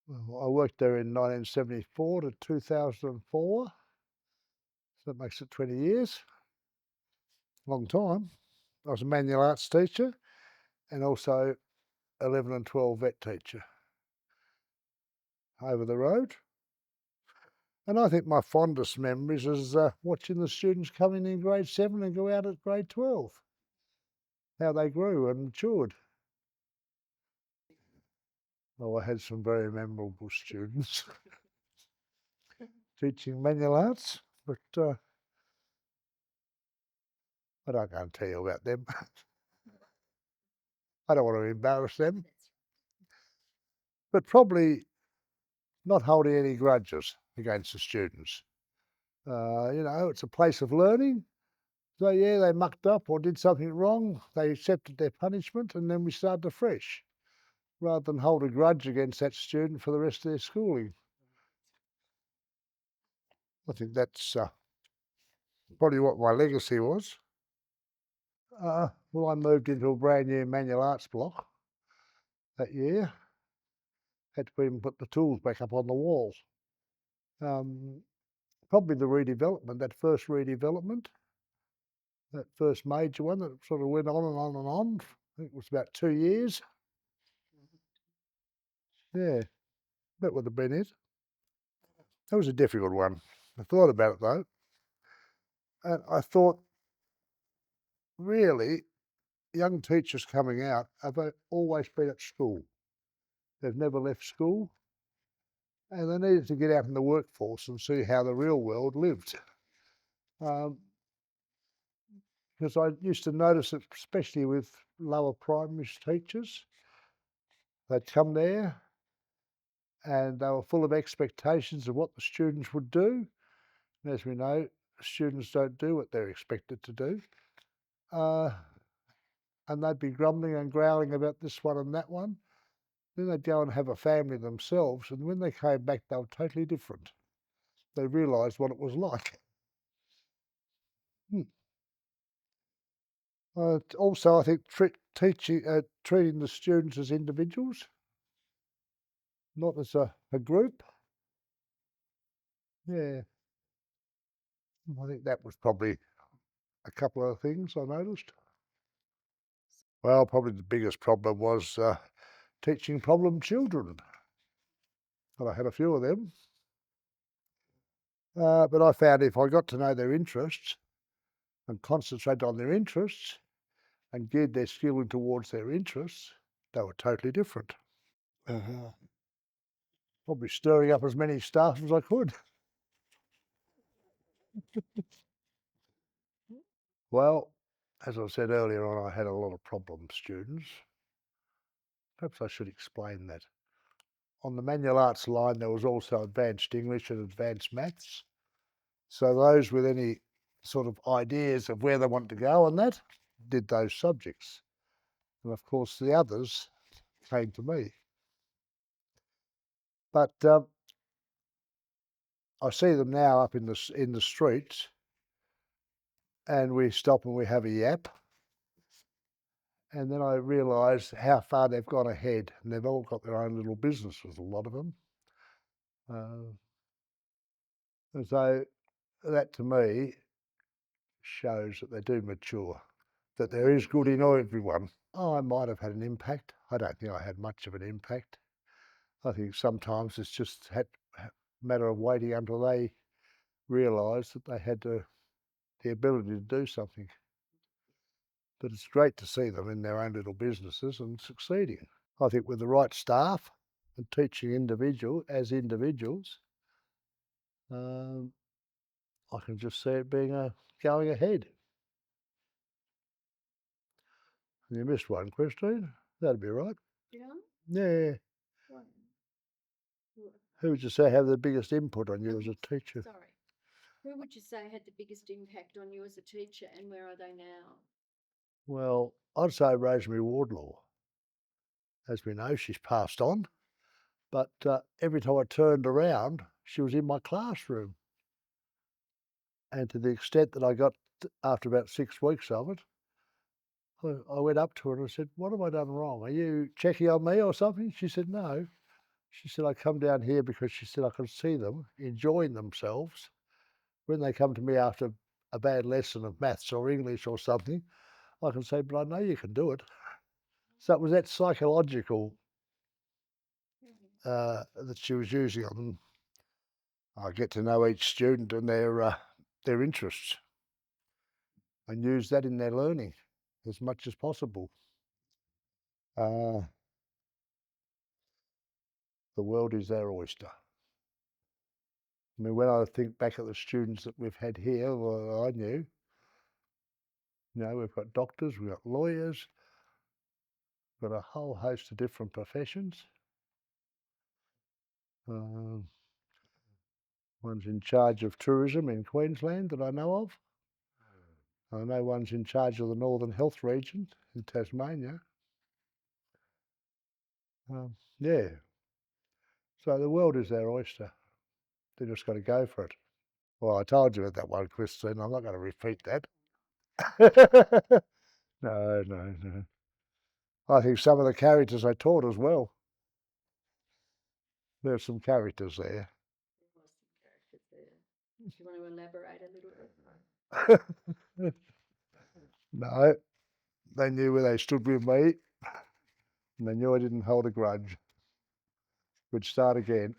Well, I worked there in 1974 to 2004, so that makes it 20 years. Long time. I was a manual arts teacher and also 11 and 12 vet teacher over the road. And I think my fondest memories is watching the students come in grade 7 and go out at grade 12, how they grew and matured. Oh, I had some very memorable students teaching manual arts, but I don't go and tell you about them. I don't want to embarrass them, but probably not holding any grudges against the students. It's a place of learning. So, yeah, they mucked up or did something wrong. They accepted their punishment and then we started afresh rather than hold a grudge against that student for the rest of their schooling. I think that's probably what my legacy was. Well, I moved into a brand new manual arts block that year. Had to even put the tools back up on the walls. Um, Probably the redevelopment, that first redevelopment, that first major one that sort of went on and on and on. I think it was about 2 years. Yeah, that would have been it. That was a difficult one. I thought about it though, and I thought, really, young teachers coming out have always been at school. They've never left school, and they needed to get out in the workforce and see how the real world lived. Um, because I used to notice it, especially with lower primary teachers, they'd come there and they were full of expectations of what the students would do. And as we know, students don't do what they're expected to do. Uh, and they'd be grumbling and growling about this one and that one. Then they'd go and have a family themselves, and when they came back, they were totally different. They realised what it was like. Hmm. Also, I think treating the students as individuals, not as a group. Yeah, I think that was probably a couple of things I noticed. Well, probably the biggest problem was teaching problem children. And I had a few of them. But I found if I got to know their interests and concentrated on their interests and geared their skilling towards their interests, they were totally different. Uh, Probably stirring up as many staff as I could. Well, as I said earlier on, I had a lot of problem students. Perhaps I should explain that. On the manual arts line, there was also advanced English and advanced maths. So those with any sort of ideas of where they wanted to go on that did those subjects. And of course, the others came to me. But I see them now up in the streets, and we stop and we have a yap. And then I realise how far they've gone ahead, and they've all got their own little businesses, a lot of them. Uh, and so that to me shows that they do mature, that there is good in everyone. Oh, I might have had an impact. I don't think I had much of an impact. I think sometimes it's just a matter of waiting until they realise that they had the ability to do something. But it's great to see them in their own little businesses and succeeding. I think with the right staff and teaching as individuals, um, I can just see it being going ahead. You missed one, Christine. That'd be right. Yeah. Yeah. What? Who would you say have the biggest input on you as a teacher? Sorry. Who would you say had the biggest impact on you as a teacher, and where are they now? Well, I'd say Rosemary Wardlaw. As we know, she's passed on. But every time I turned around, she was in my classroom. And to the extent that I got, after about 6 weeks of it, I went up to her and I said, "What have I done wrong? Are you checking on me or something?" She said, "No, She said, I come down here because she said I can see them enjoying themselves when they come to me after a bad lesson of maths or English or something. I can say, but I know you can do it. So it was that psychological that she was using on them. I get to know each student and their interests and use that in their learning as much as possible. Uh, the world is their oyster. I mean, when I think back at the students that we've had here, well, I knew, we've got doctors, we've got lawyers, we've got a whole host of different professions. Um, one's in charge of tourism in Queensland that I know of. I know one's in charge of the Northern Health Region in Tasmania. Yeah, so the world is their oyster. They just got to go for it. Well, I told you about that one, Christine. I'm not going to repeat that. No, no, no. I think some of the characters I taught as well. There's some characters there. There was some characters there. Do you want to elaborate a little bit? No, they knew where they stood with me, and they knew I didn't hold a grudge. We'd start again.